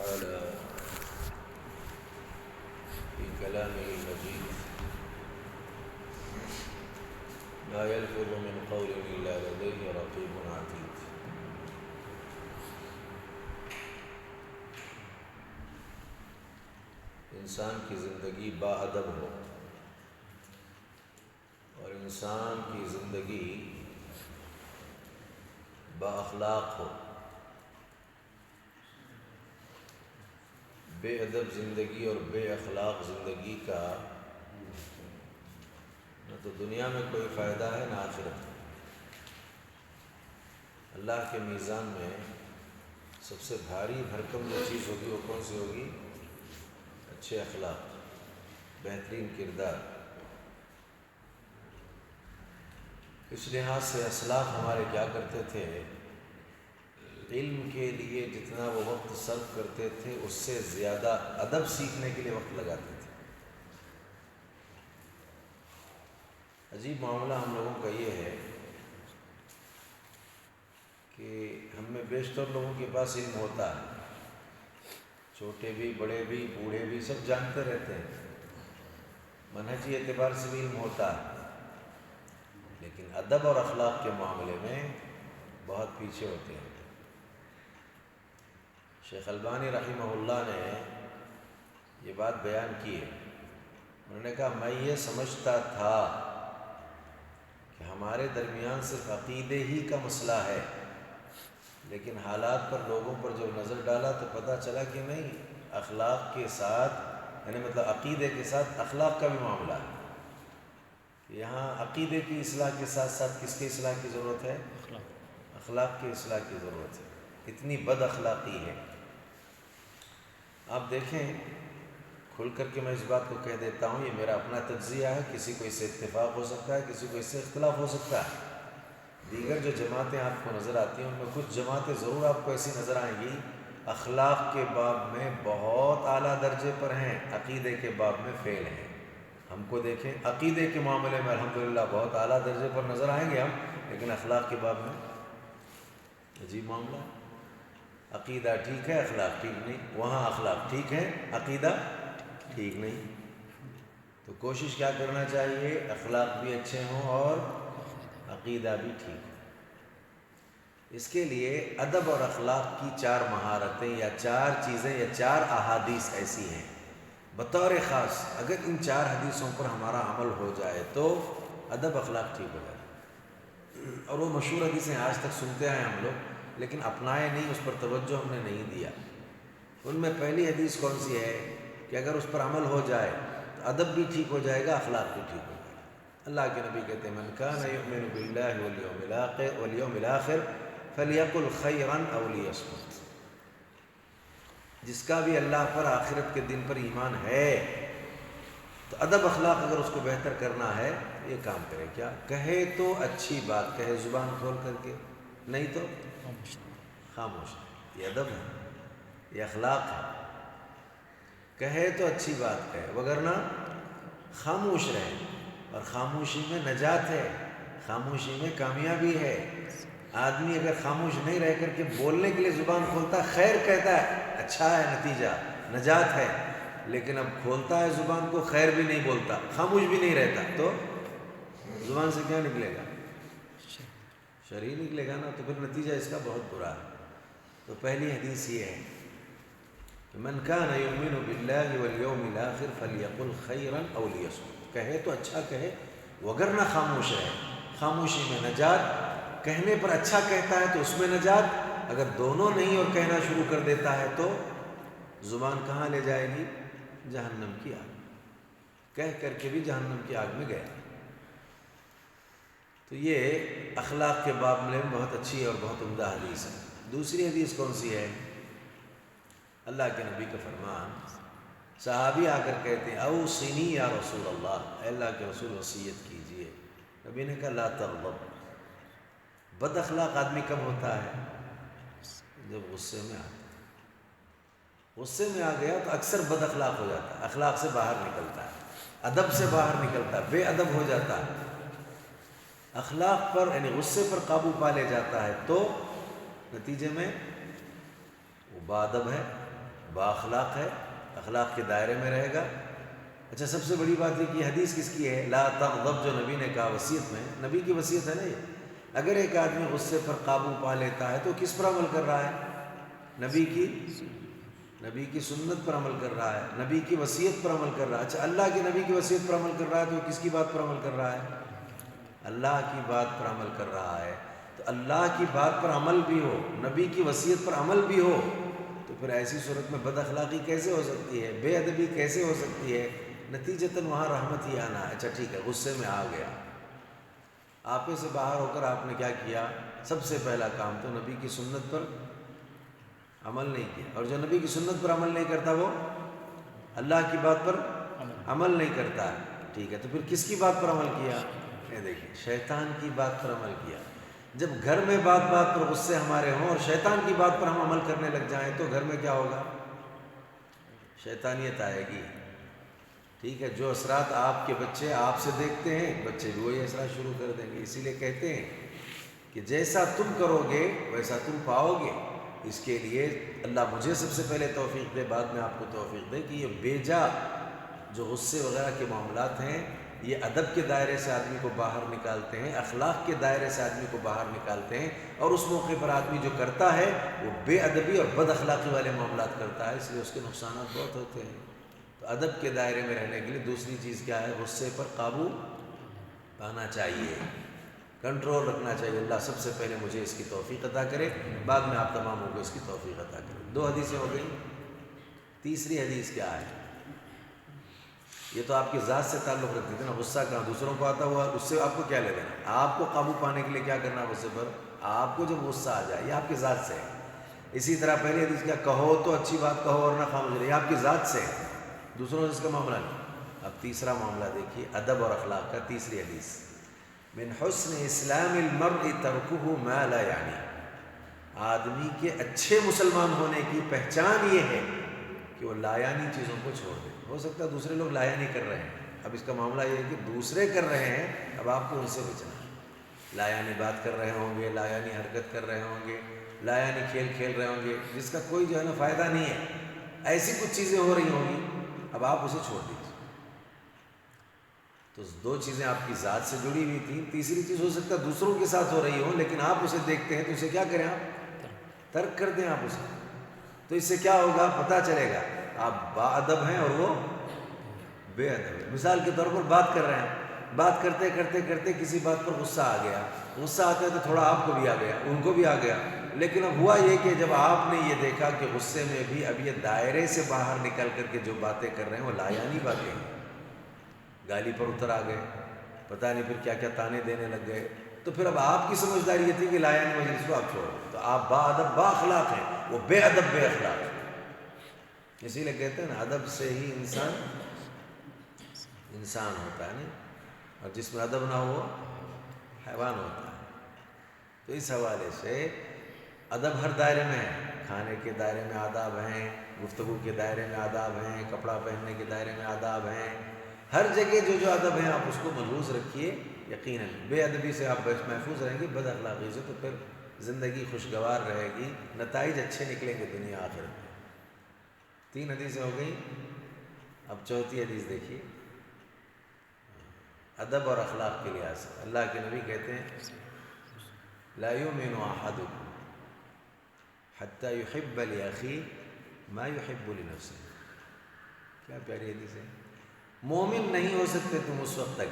تعالى في كلامه المجيد لا يلفظ من قول إلا لديه رقيب عتيد. انسان کی زندگی با ادب ہو اور انسان کی زندگی با اخلاق ہو. بے ادب زندگی اور بے اخلاق زندگی کا نہ تو دنیا میں کوئی فائدہ ہے نہ آخرت میں. اللہ کے میزان میں سب سے بھاری بھرکم جو چیز ہوگی وہ کون سی ہوگی؟ اچھے اخلاق، بہترین کردار. اس لحاظ سے اسلاف ہمارے کیا کرتے تھے؟ علم کے لیے جتنا وہ وقت صرف کرتے تھے اس سے زیادہ ادب سیکھنے کے لیے وقت لگاتے تھے. عجیب معاملہ ہم لوگوں کا یہ ہے کہ ہم میں بیشتر لوگوں کے پاس علم ہوتا ہے، چھوٹے بھی بڑے بھی بوڑھے بھی سب جانتے رہتے ہیں، منہجی اعتبار سے بھی علم ہوتا ہے، لیکن ادب اور اخلاق کے معاملے میں بہت پیچھے ہوتے ہیں. شیخ البانی رحمہ اللہ نے یہ بات بیان کی ہے. انہوں نے کہا میں یہ سمجھتا تھا کہ ہمارے درمیان صرف عقیدے ہی کا مسئلہ ہے، لیکن حالات پر لوگوں پر جب نظر ڈالا تو پتہ چلا کہ نہیں، اخلاق کے ساتھ یعنی مطلب عقیدے کے ساتھ اخلاق کا بھی معاملہ ہے. یہاں عقیدے کی اصلاح کے ساتھ ساتھ کس کی اصلاح کی ضرورت ہے؟ اخلاق کی اصلاح کی ضرورت ہے. اتنی بد اخلاقی ہے. آپ دیکھیں، کھل کر کے میں اس بات کو کہہ دیتا ہوں، یہ میرا اپنا تجزیہ ہے، کسی کو اس سے اتفاق ہو سکتا ہے، کسی کو اس سے اختلاف ہو سکتا ہے. دیگر جو جماعتیں آپ کو نظر آتی ہیں ان میں کچھ جماعتیں ضرور آپ کو ایسی نظر آئیں گی اخلاق کے باب میں بہت اعلیٰ درجے پر ہیں، عقیدے کے باب میں فیل ہیں. ہم کو دیکھیں، عقیدے کے معاملے میں الحمدللہ بہت اعلیٰ درجے پر نظر آئیں گے ہم، لیکن اخلاق کے باب میں عجیب معاملہ ہے. عقیدہ ٹھیک ہے، اخلاق ٹھیک نہیں. وہاں اخلاق ٹھیک ہے، عقیدہ ٹھیک نہیں. تو کوشش کیا کرنا چاہیے؟ اخلاق بھی اچھے ہوں اور عقیدہ بھی ٹھیک ہو. اس کے لیے ادب اور اخلاق کی 4 مہارتیں یا 4 چیزیں یا 4 احادیث ایسی ہیں بطور خاص، اگر ان 4 حدیثوں پر ہمارا عمل ہو جائے تو ادب اخلاق ٹھیک ہو جائے. اور وہ مشہور حدیثیں آج تک سنتے آئے ہم لوگ، لیکن اپنائے نہیں، اس پر توجہ ہم نے نہیں دیا. ان میں پہلی حدیث کون سی ہے کہ اگر اس پر عمل ہو جائے تو ادب بھی ٹھیک ہو جائے گا، اخلاق بھی ٹھیک ہو جائے گا. اللہ کے نبی کہتے ہیں من کان یؤمن باللہ والیوم الآخر فلیقل خیرا او لیصمت. جس کا بھی اللہ پر آخرت کے دن پر ایمان ہے تو ادب اخلاق اگر اس کو بہتر کرنا ہے یہ کام کرے. کیا کہے تو اچھی بات کہے زبان کھول کر کے، نہیں تو خاموش. یہ ادب ہے، یہ اخلاق ہے. کہے تو اچھی بات کہے وگرنہ خاموش رہے. اور خاموشی میں نجات ہے، خاموشی میں کامیابی ہے. آدمی اگر خاموش نہیں رہ کر کے بولنے کے لیے زبان کھولتا ہے، خیر کہتا ہے، اچھا ہے، نتیجہ نجات ہے. لیکن اب کھولتا ہے زبان کو، خیر بھی نہیں بولتا، خاموش بھی نہیں رہتا، تو زبان سے کیا نکلے گا؟ شر ہی نکلے گا نا. تو پھر نتیجہ اس کا بہت برا ہے. تو پہلی حدیث یہ ہے کہ من کان یؤمن باللہ والیوم الآخر فلیقل خیرا او لیصمت. کہے تو اچھا کہے وگرنہ خاموش رہے. خاموشی میں نجات، کہنے پر اچھا کہتا ہے تو اس میں نجات. اگر دونوں نہیں اور کہنا شروع کر دیتا ہے تو زبان کہاں لے جائے گی؟ جہنم کی آگ. کہہ کر کے بھی جہنم کی آگ میں گیا. تو یہ اخلاق کے باب میں بہت اچھی اور بہت عمدہ حدیث ہے. دوسری حدیث کون سی ہے؟ اللہ کے نبی کا فرمان، صحابی آ کر کہتے ہیں اوصنی یا رسول اللہ، اے اللہ کے رسول وصیت کیجئے. نبی نے کہا لا تغضب. بد اخلاق آدمی کب ہوتا ہے؟ جب غصے میں آتا ہے. غصے میں آ گیا تو اکثر بد اخلاق ہو جاتا ہے، اخلاق سے باہر نکلتا ہے، ادب سے باہر نکلتا ہے، بے ادب ہو جاتا ہے. اخلاق پر یعنی غصے پر قابو پا لے جاتا ہے تو نتیجے میں وہ با ادب ہے، بااخلاق ہے، اخلاق کے دائرے میں رہے گا۔ اچھا، سب سے بڑی بات یہ کہ حدیث کس کی ہے؟ لا تغضب، جو نبی نے کہا وصیت میں، نبی کی وصیت ہے نا یہ۔ اگر ایک آدمی غصے پر قابو پا لیتا ہے تو کس پر عمل کر رہا ہے؟ نبی کی سنت پر عمل کر رہا ہے، نبی کی وصیت پر عمل کر رہا ہے۔ اچھا، اللہ کے نبی کی وصیت پر عمل کر رہا ہے تو کس کی بات پر عمل کر رہا ہے؟ اللہ کی بات پر عمل کر رہا ہے۔ تو اللہ کی بات پر عمل بھی ہو، نبی کی وصیت پر عمل بھی ہو، تو پھر ایسی صورت میں بد اخلاقی کیسے ہو سکتی ہے؟ بے ادبی کیسے ہو سکتی ہے؟ نتیجتاً وہاں رحمت ہی آنا ہے۔ اچھا ٹھیک ہے، غصے میں آ گیا، آپے سے باہر ہو کر آپ نے کیا کیا؟ سب سے پہلا کام تو نبی کی سنت پر عمل نہیں کیا، اور جو نبی کی سنت پر عمل نہیں کرتا وہ اللہ کی بات پر عمل نہیں کرتا ہے۔ ٹھیک ہے، تو پھر کس کی بات پر عمل کیا؟ یہ دیکھیں، شیطان کی بات پر عمل کیا۔ جب گھر میں بات بات پر غصے ہمارے ہوں اور شیطان کی بات پر ہم عمل کرنے لگ جائیں تو گھر میں کیا ہوگا؟ شیطانیت آئے گی۔ ٹھیک ہے، جو اثرات آپ کے بچے آپ سے دیکھتے ہیں، بچے بھی وہی اثرات شروع کر دیں گے۔ اسی لیے کہتے ہیں کہ جیسا تم کرو گے ویسا تم پاؤ گے۔ اس کے لیے اللہ مجھے سب سے پہلے توفیق دے، بعد میں آپ کو توفیق دے کہ یہ بیجا جو غصے وغیرہ کے معاملات ہیں، یہ ادب کے دائرے سے آدمی کو باہر نکالتے ہیں، اخلاق کے دائرے سے آدمی کو باہر نکالتے ہیں، اور اس موقع پر آدمی جو کرتا ہے وہ بے ادبی اور بد اخلاقی والے معاملات کرتا ہے، اس لیے اس کے نقصانات بہت ہوتے ہیں۔ تو ادب کے دائرے میں رہنے کے لیے دوسری چیز کیا ہے؟ غصے پر قابو پانا چاہیے، کنٹرول رکھنا چاہیے۔ اللہ سب سے پہلے مجھے اس کی توفیق عطا کرے، بعد میں آپ تماموں کو اس کی توفیق عطا کرے۔ 2 حدیثیں ہو گئیں، تیسری حدیث کیا ہے؟ یہ تو آپ کی ذات سے تعلق رکھتی تھی نا، غصہ کہاں دوسروں کو آتا ہوا، اس سے آپ کو کیا لے دینا؟ آپ کو قابو پانے کے لیے کیا کرنا ہے غصے پر؟ آپ کو جب غصہ آ جائے، یہ آپ کی ذات سے ہے۔ اسی طرح پہلی حدیث کیا؟ کہو تو اچھی بات کہو اور نہ خاموش رہو، یہ آپ کی ذات سے ہے، دوسروں سے اس کا معاملہ نہیں۔ اب تیسرا معاملہ دیکھیے، ادب اور اخلاق کا، تیسری حدیث، من حسن اسلام المرء ترکہ ما لا یعنی، آدمی کے اچھے مسلمان ہونے کی پہچان یہ ہے کہ وہ لایانی چیزوں کو چھوڑ دے۔ ہو سکتا ہے دوسرے لوگ لایانی کر رہے ہیں، اب اس کا معاملہ یہ ہے کہ دوسرے کر رہے ہیں، اب آپ کو ان سے بچنا ہے۔ لایانی بات کر رہے ہوں گے، لایانی حرکت کر رہے ہوں گے، لایانی کھیل کھیل رہے ہوں گے، جس کا کوئی جو ہے نا فائدہ نہیں ہے، ایسی کچھ چیزیں ہو رہی ہوں گی، اب آپ اسے چھوڑ دیجیے۔ تو 2 چیزیں آپ کی ذات سے جڑی ہوئی تھیں، تیسری چیز ہو سکتا ہے دوسروں کے ساتھ ہو رہی ہو، لیکن آپ اسے دیکھتے ہیں تو اسے کیا کریں؟ آپ ترک کر دیں آپ اسے۔ تو اس سے کیا ہوگا؟ پتہ چلے گا آپ با ادب ہیں اور وہ بے ادب ہے۔ مثال کے طور پر بات کر رہے ہیں، بات کرتے کرتے کرتے کسی بات پر غصہ آ گیا، غصہ آتا ہے تو تھوڑا آپ کو بھی آ گیا، ان کو بھی آ گیا، لیکن اب ہوا یہ کہ جب آپ نے یہ دیکھا کہ غصے میں بھی اب یہ دائرے سے باہر نکل کر کے جو باتیں کر رہے ہیں وہ لایانی باتیں ہیں، گالی پر اتر آ گئے، پتہ نہیں پھر کیا کیا تانے دینے لگ گئے، تو پھر اب آپ کی سمجھداری یہ تھی کہ لایانی مجلس کو آپ چھوڑ دیں، تو آپ با ادب با اخلاق ہیں، وہ بے ادب بے اخلاق ہیں۔ اسی لیے کہتے ہیں نا، ادب سے ہی انسان ہوتا ہے نا، اور جس میں ادب نہ ہو حیوان ہوتا ہے۔ تو اس حوالے سے ادب ہر دائرے میں ہے، کھانے کے دائرے میں آداب ہیں، گفتگو کے دائرے میں آداب ہیں، کپڑا پہننے کے دائرے میں آداب ہیں، ہر جگہ جو ادب ہیں آپ اس کو ملحوظ رکھیے۔ یقیناً بے ادبی سے آپ محفوظ رہیں گے، بد اخلاقی سے تو پھر زندگی خوشگوار رہے گی، نتائج اچھے نکلیں گے دنیا آخرت میں۔ 3 حدیثیں ہو گئی، اب چوتھی حدیث دیکھیے، ادب اور اخلاق کے لحاظ سے اللہ کے نبی کہتے ہیں لا یؤمن احدکم حتی یحب لأخیہ ما یحب لنفسہ۔ کیا پیاری حدیث ہے۔ مومن نہیں ہو سکتے تم اس وقت تک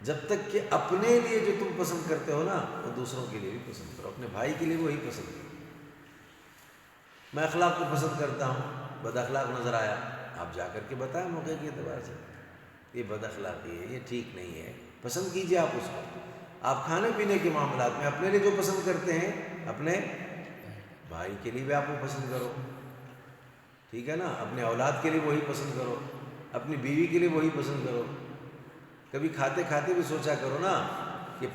جب تک کہ اپنے لیے جو تم پسند کرتے ہو نا وہ دوسروں کے لیے بھی پسند کرو، اپنے بھائی کے لیے وہی پسند کرو۔ میں اخلاق کو پسند کرتا ہوں، بد اخلاق نظر آیا، آپ جا کر کے بتائیں موقع کے اعتبار سے یہ بد اخلاقی ہے، یہ ٹھیک نہیں ہے، پسند کیجئے آپ اس کو۔ آپ کھانے پینے کے معاملات میں اپنے لیے جو پسند کرتے ہیں اپنے بھائی کے لیے بھی آپ وہ پسند کرو، ٹھیک ہے نا، اپنے اولاد کے لیے وہی پسند کرو، اپنی بیوی کے لیے وہی پسند کرو۔ کبھی کھاتے کھاتے بھی سوچا کرو نا کہ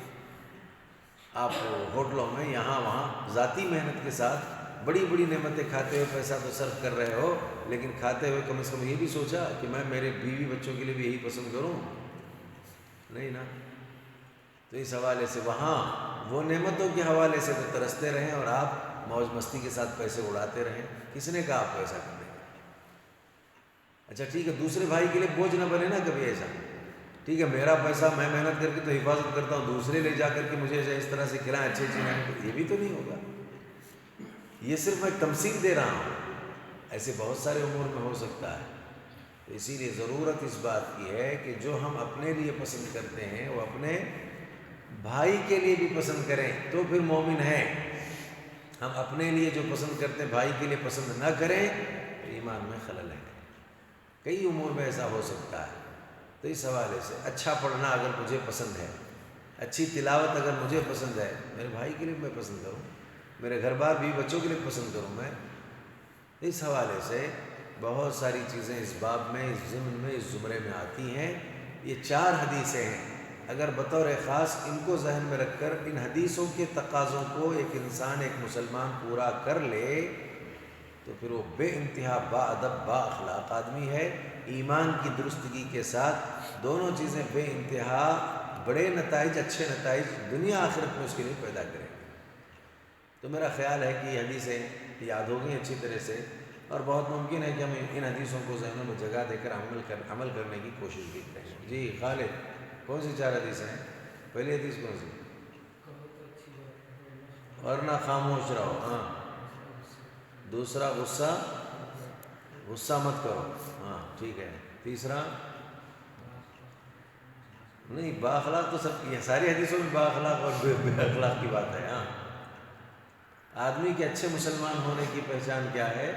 آپ ہوٹلوں میں یہاں وہاں ذاتی محنت کے ساتھ بڑی بڑی نعمتیں کھاتے ہوئے پیسہ تو صرف کر رہے ہو، لیکن کھاتے ہوئے کم از کم یہ بھی سوچا کہ میں میرے بیوی بچوں کے لیے بھی یہی پسند کروں، نہیں نا۔ تو اس حوالے سے وہاں وہ نعمتوں کے حوالے سے تو ترستے رہیں اور آپ موج مستی کے ساتھ پیسے اڑاتے رہیں، کس نے کہا آپ کو ایسا کرنے کا؟ اچھا ٹھیک ہے، دوسرے بھائی کے لیے بوجھ نہ بنے نا کبھی ایسا. ٹھیک ہے میرا پیسہ میں محنت کر کے تو حفاظت کرتا ہوں، دوسرے لے جا کر کے مجھے اس طرح سے کھلائیں اچھی چیزیں، یہ بھی تو نہیں ہوگا. یہ صرف میں تمثیل دے رہا ہوں، ایسے بہت سارے امور میں ہو سکتا ہے. تو اسی لیے ضرورت اس بات کی ہے کہ جو ہم اپنے لیے پسند کرتے ہیں وہ اپنے بھائی کے لیے بھی پسند کریں تو پھر مومن ہیں. ہم اپنے لیے جو پسند کرتے ہیں بھائی کے لیے پسند نہ کریں تو ایمان میں خلل ہے. کئی امور میں ایسا ہو سکتا ہے. تو اس حوالے سے اچھا پڑھنا اگر مجھے پسند ہے، اچھی تلاوت اگر مجھے پسند ہے، میرے بھائی کے لیے میں پسند کروں، میرے گھر بار بھی بچوں کے لیے پسند کروں میں. اس حوالے سے بہت ساری چیزیں اس باب میں، اس ضمن میں، اس زمرے میں آتی ہیں. یہ 4 حدیثیں ہیں، اگر بطور خاص ان کو ذہن میں رکھ کر ان حدیثوں کے تقاضوں کو ایک انسان، ایک مسلمان پورا کر لے تو پھر وہ بے انتہا با ادب با اخلاق آدمی ہے. ایمان کی درستگی کے ساتھ دونوں چیزیں بے انتہا بڑے نتائج، اچھے نتائج دنیا آخرت میں اس کے لیے پیدا کریں. تو میرا خیال ہے کہ یہ حدیثیں یاد ہو گئی اچھی طرح سے، اور بہت ممکن ہے کہ ہم ان حدیثوں کو ذہنوں میں جگہ دے کر عمل کرنے کی کوشش بھی کریں. جی خالد، کون سی 4 حدیثیں ہیں؟ پہلی حدیث کون سی؟ ورنہ خاموش رہو. ہاں. دوسرا غصہ مت کرو. ہاں ٹھیک ہے. تیسرا نہیں، با اخلاق تو سب کی ہے، ساری حدیثوں میں با اخلاق اور بے اخلاق کی بات ہے. ہاں آدمی کے اچھے مسلمان ہونے کی پہچان کیا ہے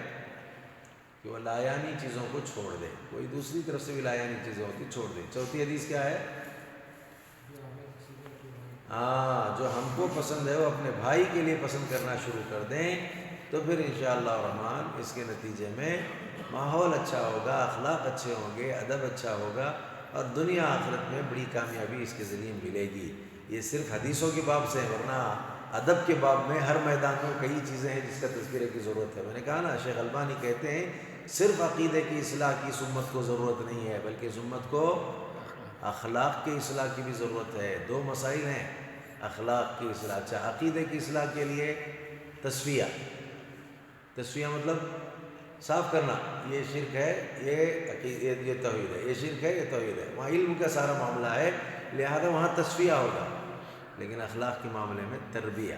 کہ وہ لایانی چیزوں کو چھوڑ دے، کوئی دوسری طرف سے بھی لایانی چیزیں ہوتی چھوڑ دے. چوتھی حدیث کیا ہے؟ ہاں جو ہم کو پسند ہے وہ اپنے بھائی کے لیے پسند کرنا شروع کر دیں تو پھر انشاءاللہ الرحمن اس کے نتیجے میں ماحول اچھا ہوگا، اخلاق اچھے ہوں گے، ادب اچھا ہوگا، اور دنیا آخرت میں بڑی کامیابی اس کے ذریعے ملے گی. یہ صرف حدیثوں کے باب سے، ورنہ ادب کے باب میں ہر میدان میں کئی چیزیں ہیں جس کا تذکرے کی ضرورت ہے. میں نے کہا نا، شیخ البانی کہتے ہیں صرف عقیدے کی اصلاح کی اس امت کو ضرورت نہیں ہے، بلکہ اس امت کو اخلاق کی اصلاح کی بھی ضرورت ہے. 2 مسائل ہیں، اخلاق کی اصلاح. اچھا عقیدے کی اصلاح کے لیے تصفیہ مطلب صاف کرنا، یہ شرک ہے، یہ توحید ہے، یہ شرک ہے، یہ توحید ہے. وہاں علم کا سارا معاملہ ہے، لہذا وہاں تصفیہ ہوگا. لیکن اخلاق کے معاملے میں تربیہ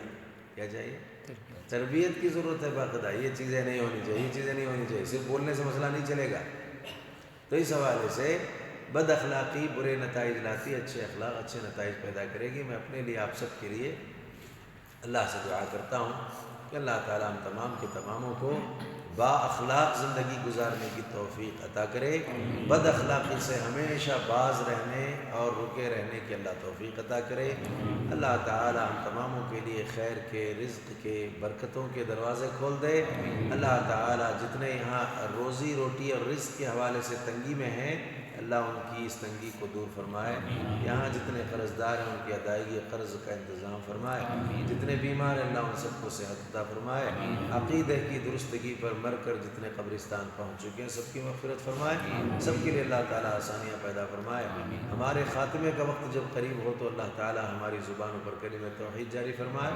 کیا چاہیے؟ تربیت کی ضرورت ہے باقاعدہ. یہ چیزیں نہیں ہونی چاہیے، یہ چیزیں نہیں ہونی چاہیے، صرف بولنے سے مسئلہ نہیں چلے گا. تو اس حوالے سے بد اخلاقی برے نتائج لاتی، اچھے اخلاق اچھے نتائج پیدا کرے گی. میں اپنے لیے، آپ سب کے لیے اللہ سے دعا کرتا ہوں کہ اللہ تعالیٰ ہم تمام کے تماموں کو با اخلاق زندگی گزارنے کی توفیق عطا کرے. بد اخلاقی سے ہمیشہ باز رہنے اور رکے رہنے کی اللہ توفیق عطا کرے. اللہ تعالیٰ ہم تماموں کے لیے خیر کے، رزق کے، برکتوں کے دروازے کھول دے. اللہ تعالیٰ جتنے یہاں روزی روٹی اور رزق کے حوالے سے تنگی میں ہیں، اللہ ان کی اس تنگی کو دور فرمائے. یہاں جتنے قرض دار ہیں ان کی ادائیگی قرض کا انتظام فرمائے. جتنے بیمار ہیں اللہ ان سب کو صحت عطا فرمائے. عقیدے کی درستگی پر مر کر جتنے قبرستان پہنچ چکے ہیں سب کی مغفرت فرمائے. سب کے لیے اللہ تعالیٰ آسانیاں پیدا فرمائے. ہمارے خاتمے کا وقت جب قریب ہو تو اللہ تعالیٰ ہماری زبانوں پر کلمہ توحید جاری فرمائے.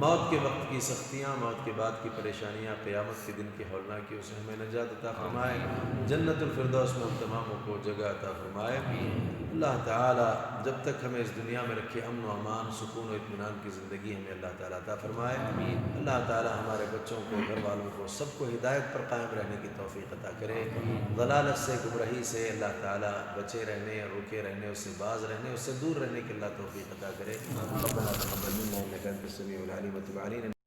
موت کے وقت کی سختیاں، موت کے بعد کی پریشانیاں، قیامت کے دن کی ہولناکیوں سے ہمیں نجات عطا فرمائے. جنت الفردوس میں ہم تماموں کو جگہ عطا فرمائے. اللہ تعالیٰ جب تک ہمیں اس دنیا میں رکھے امن و امان، سکون و اطمینان کی زندگی ہمیں اللہ تعالیٰ عطا فرمائے. اللہ تعالیٰ ہمارے بچوں کو، گھر والوں کو، سب کو ہدایت پر قائم رہنے کی توفیق عطا کرے. ضلالت سے، گمراہی سے اللہ تعالیٰ بچے رہنے اور رکے رہنے، اس سے باز رہنے، اس سے دور رہنے کی اللہ توفیق عطا کرے. ربنا تقبل منا انک انت السمیع العلیم وتب علینا